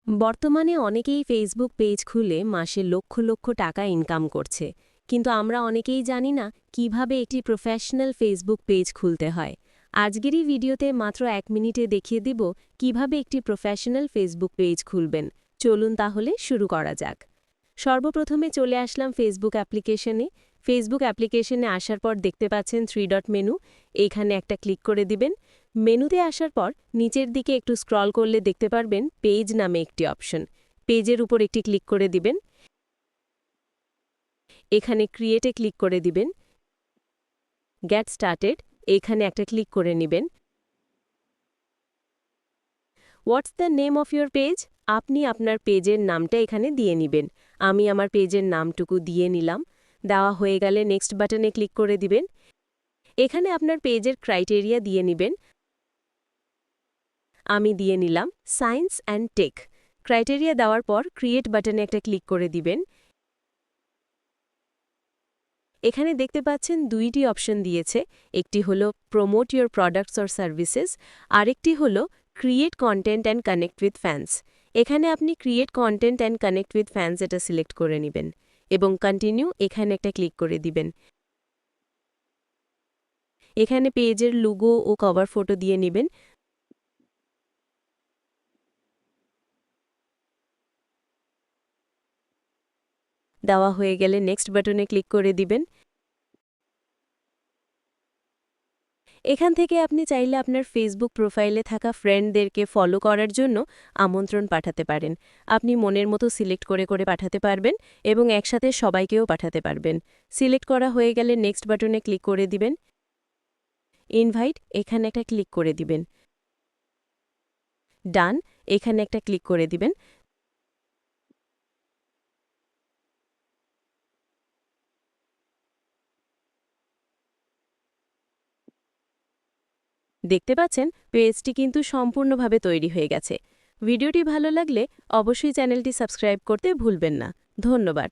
বর্তমানে অনেকেই Facebook page খুলে মাসে লক্ষ লক্ষ টাকা ইনকাম করছে, কিন্তু আমরা অনেকেই জানি না কিভাবে একটি প্রফেশনাল ফেসবুক পেজ খুলতে হয়। আজকের এই ভিডিওতে মাত্র 1 মিনিটে দেখিয়ে দিব কিভাবে একটি প্রফেশনাল ফেসবুক পেজ খুলবেন। চলুন তাহলে শুরু করা যাক। সর্বপ্রথমে চলে আসলাম ফেসবুক অ্যাপ্লিকেশনে। ফেসবুক অ্যাপ্লিকেশনে আসার পর দেখতে পাচ্ছেন 3 ডট মেনু, এইখানে একটা ক্লিক করে দিবেন। মেনুতে আসার পর নিচের দিকে একটু স্ক্রল করলে দেখতে পারবেন পেজ নামে একটি অপশন। পেজের উপর একটি ক্লিক করে দিবেন। এখানে ক্রিয়েটে ক্লিক করে দিবেন। গেট স্টার্টেড এখানে একটা ক্লিক করে নেবেন। What's the name of your page, আপনি আপনার পেজের নামটা এখানে দিয়ে নেবেন। আমি আমার পেজের নামটুকু দিয়ে নিলাম। দেওয়া হয়ে গেলে নেক্সট বাটনে ক্লিক করে দিবেন। এখানে আপনার পেজের ক্রাইটেরিয়া দিয়ে নেবেন। আমি দিয়ে নিলাম সায়েন্স অ্যান্ড টেক। ক্রাইটেরিয়া দেওয়ার পর ক্রিয়েট বাটনে একটা ক্লিক করে দিবেন। এখানে দেখতে পাচ্ছেন 2টি অপশন দিয়েছে, একটি হলো promote your products or services, আরেকটি হলো create content and connect with fans. এখানে আপনি create content and connect with fans এটা সিলেক্ট করে নেবেন এবং কন্টিনিউ এখানে একটা ক্লিক করে দিবেন। এখানে পেজের লোগো ও কভার ফটো দিয়ে নেবেন। দেওয়া হয়ে গেলে নেক্সট বাটনে ক্লিক করে দিবেন। এখান থেকে আপনি চাইলে আপনার ফেসবুক প্রোফাইলে থাকা ফ্রেন্ডদেরকে ফলো করার জন্য আমন্ত্রণ পাঠাতে পারেন। আপনি মনের মতো সিলেক্ট করে করে পাঠাতে পারবেন এবং একসাথে সবাইকেও পাঠাতে পারবেন। সিলেক্ট করা হয়ে গেলে নেক্সট বাটনে ক্লিক করে দিবেন। ইনভাইট এখানে একটা ক্লিক করে দিবেন। ডান এখানে একটা ক্লিক করে দিবেন। দেখতে পাচ্ছেন পেজটি কিন্তু সম্পূর্ণভাবে তৈরি হয়ে গেছে। ভিডিওটি ভালো লাগলে অবশ্যই চ্যানেলটি সাবস্ক্রাইব করতে ভুলবেন না। ধন্যবাদ।